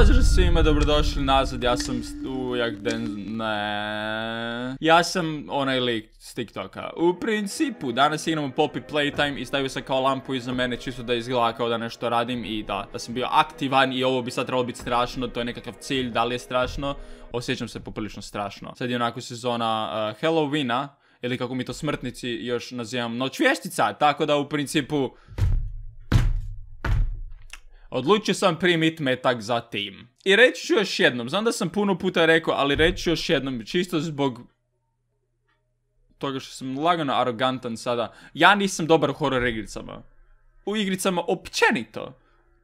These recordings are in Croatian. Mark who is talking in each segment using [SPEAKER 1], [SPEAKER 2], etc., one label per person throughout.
[SPEAKER 1] Pozdrav svima, dobrodošli nazad, ja sam Ja sam onaj lik s TikToka. U principu, danas igramo Poppy Playtime i stavio sam kao lampu iza mene čisto da izgleda kao da nešto radim i da sam bio aktivan i ovo bi sad trebalo biti strašno, to je nekakav cilj, da li je strašno? Osjećam se poprilično strašno. Sad je onako sezona Halloweena, ili kako mi to smrtnici još nazivam noć vještica, tako da u principu odlučio sam primit metak za tim. I reći ću još jednom, znam da sam puno puta rekao, ali reći ću još jednom, čisto zbog toga što sam lagano arogantan sada. Ja nisam dobar u horror igricama. U igricama općenito.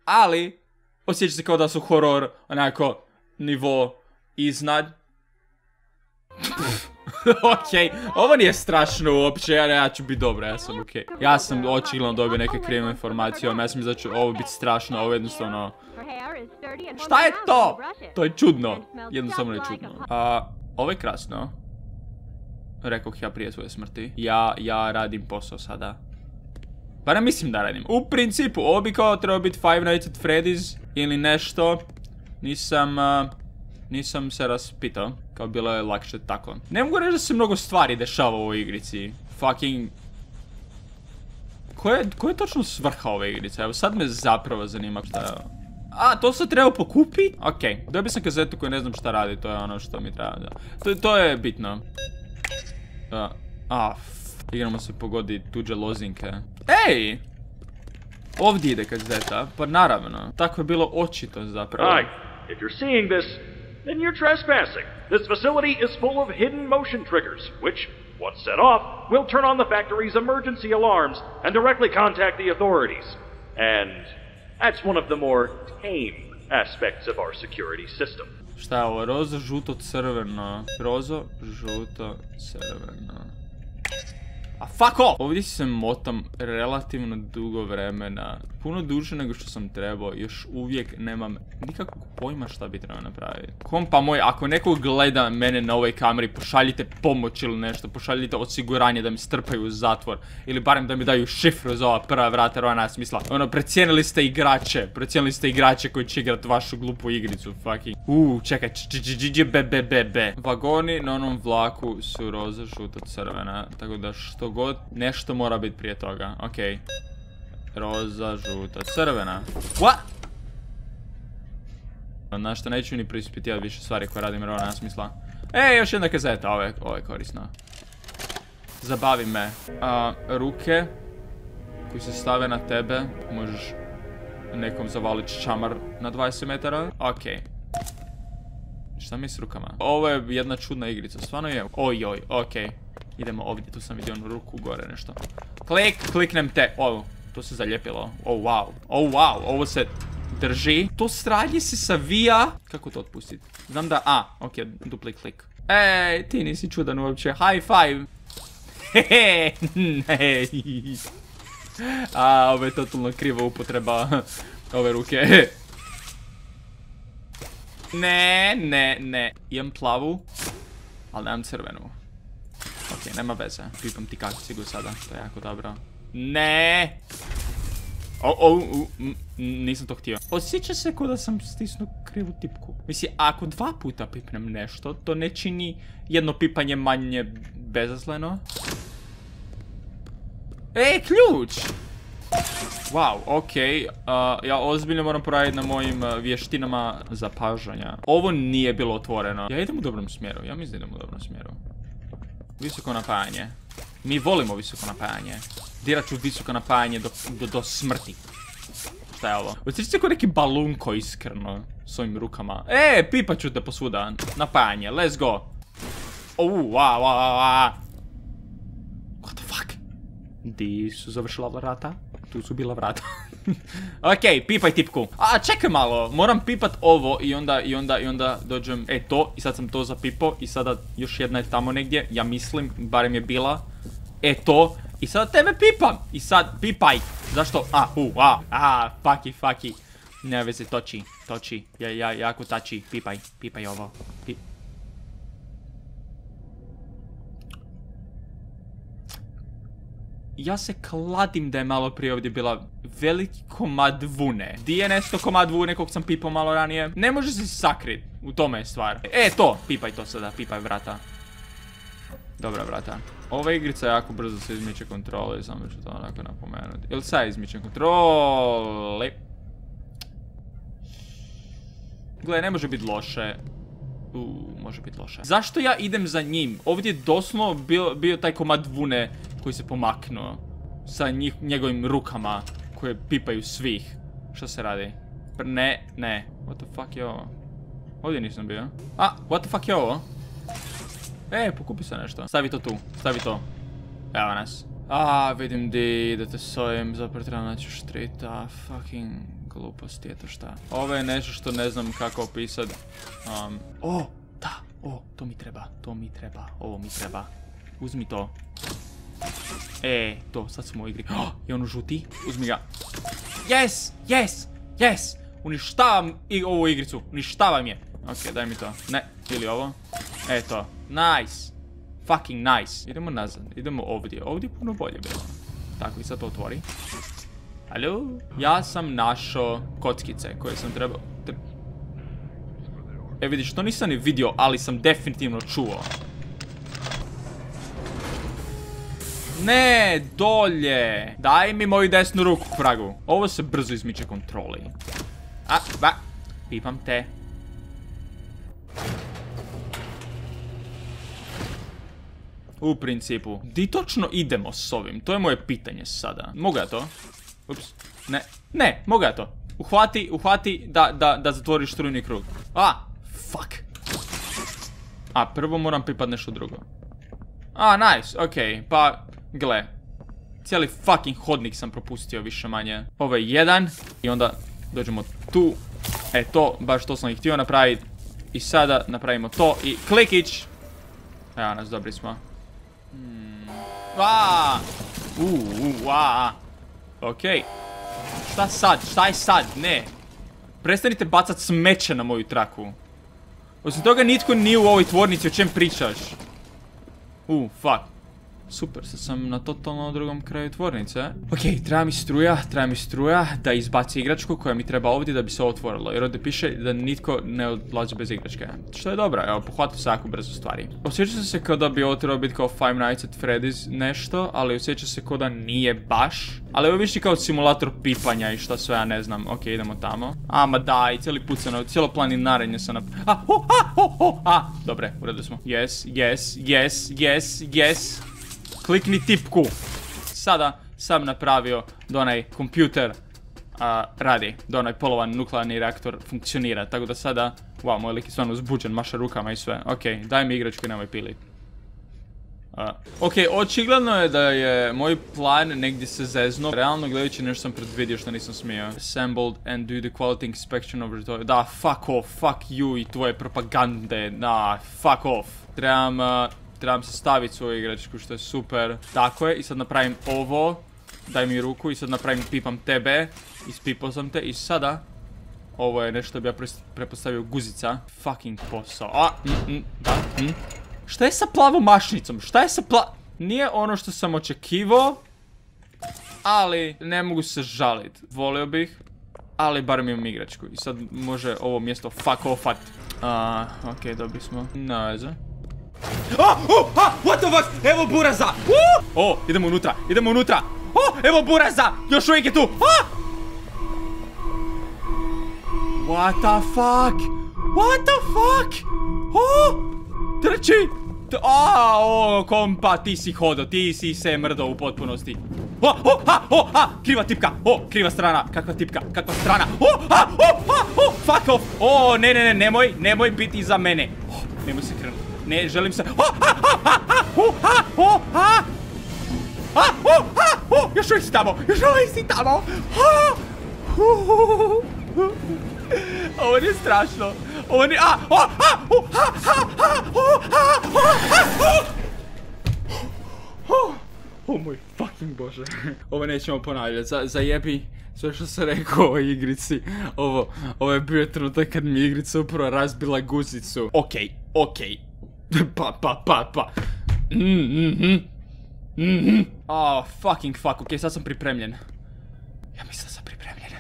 [SPEAKER 1] Ali, osjeća se kao da su horror, onako, nivo iznad. Okej, ovo nije strašno uopće, ja ću biti dobro, ja sam okej. Ja sam očigledno dobio neke krive informacije, ja mislim da će ovo biti strašno, ovo jednostavno... Šta je to? To je čudno, jednostavno je čudno. Ovo je krasno. Rekoh ja prije svoje smrti. Ja radim posao sada. Pa ne mislim da radim. U principu, ovo bi kao trebao biti Five Nights at Freddy's ili nešto. Nisam se raspitao, kao bilo je lakše tako. Ne mogu reći da se mnogo stvari dešava u ovoj igrici. Fucking... Ko je točno svrha ove igrice? Evo sad me zapravo zanima šta je ovo. To se treba pokupiti? Okej, dobio sam kazetu koju ne znam šta radi, to je ono što mi treba, da. To je bitno. Igramo se pogodi tuđe lozinke. Ej! Ovdje ide kazeta, pa naravno. Tako je bilo očito zapravo.
[SPEAKER 2] Hi, if you're seeing this, then you're trespassing. This facility is full of hidden motion triggers, which, once set off, will turn on the factory's emergency alarms and directly contact the authorities. And that's one of the more tame aspects of our security system.
[SPEAKER 1] Šta je ovo? Rozo, žuto, crveno. Rozo, žuto, crveno. Fuck off! Ovdje se motam relativno dugo vremena. Puno duže nego što sam trebao. Još uvijek nemam nikakvog pojma šta bi trebao napraviti. Kompa moj, ako neko gleda mene na ovoj kameri, pošaljite pomoć ili nešto. Pošaljite osiguranje da mi strpaju u zatvor. Ili barem da mi daju šifru za ova prva vrata, jer ona nema smisla. Precijenili ste igrače. Precijenili ste igrače koji će igrat vašu glupu igricu. Fucking. Čekaj. Vagoni na onom vlaku su roza, žuto, crvena. Tako da što god, nešto mora biti prije toga. Okej. Roza, žuta, crvena. What? Znaš što, neću ni preispitivati više stvari koje radim jer ovo nema smisla. Još jedna kazeta, ovo je korisno. Zabavi me. Ruke koji se stave na tebe, možeš nekom zavaliti čamar na 20 metara. Okej. Šta mi s rukama? Ovo je jedna čudna igrica, stvarno je. Ojoj, okej. Idemo ovdje, tu sam vidio onu ruku gore nešto. Kliknem te, to se zalijepilo. Wow, ovo se drži. To sranje se savija. Kako to otpustiti? Znam da, okej, dupli klik. Ej, ti nisi čudan uopće, high five. Hehe, ovo je totalno kriva upotreba ove ruke. Ne. Imam plavu, ali nemam crvenu. Okej, nema veze. Pipam ti kacigu sada, to je jako dobro. Ne! Nisam to htio. Osjeća se kao da sam stisnuo krivu tipku. Mislim, ako 2 puta pipnem nešto, to ne čini jedno pipanje manje bezazleno. Ključ! Wow, okej. Ja ozbiljno moram poraditi na mojim vještinama zapažanja. Ovo nije bilo otvoreno. Ja idem u dobrom smjeru, ja mislim da idem u dobrom smjeru. Visoko napajanje. Mi volimo visoko napajanje. Dirat ću visoko napajanje do smrti. Šta je ovo? Osjeća se kao neki balunko iskreno s ovim rukama. Pipat ću te posvuda. Napajanje, let's go. What the fuck? Di su završila vrata? Tu su bila vrata. Okej, pipaj tipku. Čekaj malo, moram pipat ovo i onda dođem, to, i sad sam to zapipao i sada još jedna je tamo negdje, ja mislim, barem je bila. To, i sada tebe pipam, i sad pipaj. Zašto? Fucky. Ne veze, toči, jako tači, pipaj ovo. Ja se kladim da je malo prije ovdje bila veliki komad vune. Di je nešto komad vune kog sam pipao malo ranije? Ne može se sakrit. U tome je stvar. To! Pipaj to sada, pipaj vrata. Dobra vrata. Ova igrica jako brzo se izmiče kontrole, samo ću to onako napomenuti. Ili sad izmiče kontrole. Gle, ne može biti loše. Može biti loše. Zašto ja idem za njim? Ovdje je doslovno bio taj komad vune koji se pomaknuo. Sa njegovim rukama koje pipaju svih. Šta se radi? Ne. What the fuck je ovo? Ovdje nisam bio. What the fuck je ovo? Pokupi se nešto. Stavi to tu. Stavi to. Evo nas. Vidim di idete s ovim. Zapravo trebam naći štrita. Fucking gluposti, eto šta. Ovo je nešto što ne znam kako opisat. To mi treba. Ovo mi treba. Uzmi to. To, sad smo u igri. I ono žuti. Uzmi ga. Yes! Uništavam ovu igricu. Uništavam je. Ok, daj mi to. Ne, ili ovo. Eto. Nice. Fucking nice. Idemo nazad. Idemo ovdje. Ovdje je puno bolje bilo. Tako, i sad to otvori. Halo? Ja sam našao kockice koje sam trebao... vidiš, to nisam ni vidio, ali sam definitivno čuo. Ne, dolje. Daj mi moju desnu ruku, fragu. Ovo se brzo izmiče kontroli. Pipam te. U principu. Di točno idemo s ovim? To je moje pitanje sada. Mogu ja to? Ups. Ne, mogu ja to. Uhvati da zatvoriš strujni krug. Fuck. Prvo moram pipat nešto drugo. Nice, okej, pa, gle. Cijeli fucking hodnik sam propustio više manje. Ovo je jedan. I onda dođemo tu. To, baš to sam ih htio napraviti. I sada napravimo to i klikić. Evo nas, dobri smo. Okej. Šta sad? Šta je sad? Ne. Prestanite bacat smeće na moju traku. Osim toga nitko nije u ovoj tvornici, o čem pričaš? Fuck. Super, sad sam na totalno drugom kraju tvornice. Okej, treba mi struja da izbaci igračku koja mi treba ovdje da bi se ovo otvorilo. Jer ovdje piše da nitko ne odlazi bez igračke. Što je dobro, evo, pohvatio se jako brzo stvari. Osjeća se kao da bi ovo trebalo biti kao Five Nights at Freddy's nešto, ali osjeća se kao da nije baš. Ali ovo više kao simulator pipanja i šta sve, ja ne znam. Okej, idemo tamo. Ma daj, cijeli put sam, cijelo planinarenje sam dobre, u redu smo. Yes. Klikni tipku. Sada sam napravio da onaj kompjuter radi. Da onaj polovan nuklearni reaktor funkcionira. Tako da sada, moj lik je stvarno uzbuđen, maša rukama i sve. Okej, daj mi igračku i nemoj pilit. Okej, očigledno je da je moj plan negdje se zezno. Realno gledajući nešto sam predvidio što nisam smio. Assembled and do the quality inspection over the... Da, fuck off, fuck you i tvoje propagande. Fuck off. Trebam se staviti svoju igračku, što je super. Tako je, i sad napravim ovo. Daj mi ruku i sad napravim pipam tebe. Ispipao sam te i sada... Ovo je nešto bi ja prepostavio guzica. Fucking posao. Šta je sa plavom mašnicom? Nije ono što sam očekivao. Ali ne mogu se žaliti. Volio bih. Ali barem imam igračku. I sad može ovo mjesto fuck offat. Okej, dobri smo. Na veze. What the fuck? Evo buraza! Idemo unutra! Evo buraza! Još uvijek je tu! What the fuck? Trči! Kompa, ti si hodo, ti si se mrdao u potpunosti. Kriva tipka! Kriva strana! Kakva tipka? Kakva strana? Fuck off! Nemoj biti iza mene! Nemoj se krenuti. Ne, želim se... Još uvijek si tamo! Ovo nije strašno. Ovo nije... moj fucking bože. Ovo nećemo ponavljati. Zajebi sve što sam rekao o ovoj igrici. Ovo je bio trenutak kad mi igrica upravo razbila guzicu. Okej. Pa. Oh, fucking fuck, okej, sad sam pripremljen. Ja mislim da sam pripremljen.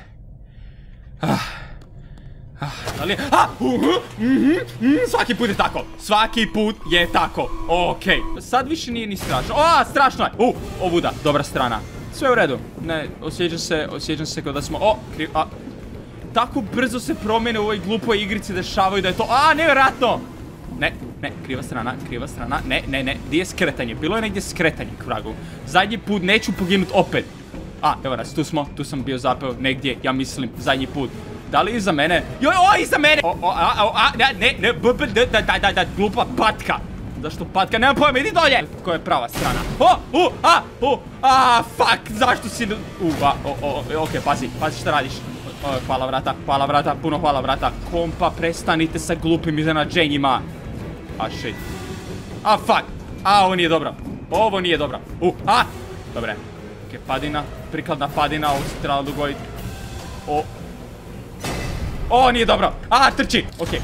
[SPEAKER 1] Ali... Svaki put je tako. Svaki put je tako. Okej. Sad više nije ni strašno. Strašno je. Ovuda. Dobra strana. Sve u redu. Ne, osjećam se kao da smo... Tako brzo se promjene u ovoj glupoj igrici dešavaju da je to... nevjerojatno! Ne, kriva strana. Ne. Gdje je skretanje? Bilo je negdje skretanje, k vragu. Zadnji put neću poginut opet. Evo nas, tu sam bio zapeo negdje, ja mislim, zadnji put. Da li iza mene? Iza mene! Ne, glupa patka. Zašto patka? Nemam pojma, idi dolje! Koja je prava strana? Fuck, zašto si... Okej, pazi šta radiš. Hvala vrata, puno hvala vrata. Kompa, prestanite sa glupim iznenađenjima. Shit. Fuck. Ovo nije dobro. Dobre. Okej, padina, prikladna padina, ovo se trebalo dogoditi. Nije dobro. Trči. Okej,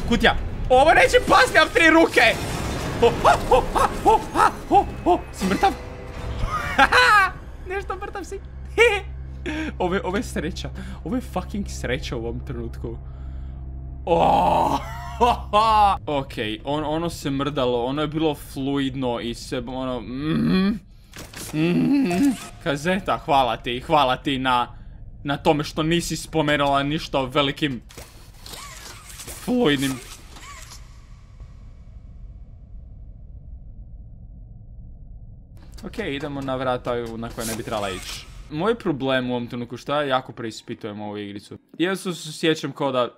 [SPEAKER 1] kutija. Ovo neće pasti, imam 3 ruke. Si mrtav? Nešto mrtav si. Ovo je sreća. Ovo je fucking sreća u ovom trenutku. Okej, ono se mrdalo, ono je bilo fluidno i sve, ono... Kazeta, hvala ti na tome što nisi spomenula ništa o velikim fluidnim... Okej, idemo na vrata na koje ne bi trebala ići. Moj problem u ovom trenutku što ja jako preispitujem ovu igricu. Ja se sjećam kao da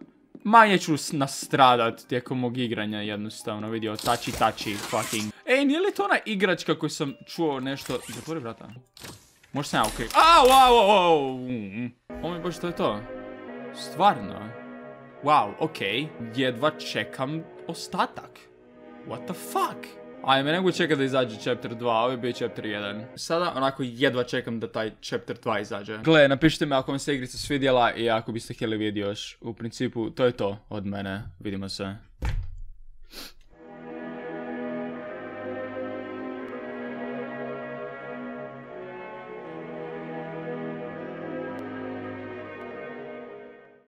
[SPEAKER 1] manje ću nastradat tijekom mog igranja jednostavno, vidio, tači, fucking. Nije li to ona igračka koju sam čuo nešto... Zatvori vrata. Možda sam ja okej. O mi bože, što je to? Stvarno? Wow, okej. Jedva čekam ostatak. What the fuck? Ajme, ne mogu čekati da izađe chapter 2, ovo je bio chapter 1. Sada onako jedva čekam da taj chapter 2 izađe. Gle, napišite mi ako vam se igrica svidjela i ako biste htjeli vidjeti još. U principu, to je to od mene. Vidimo se.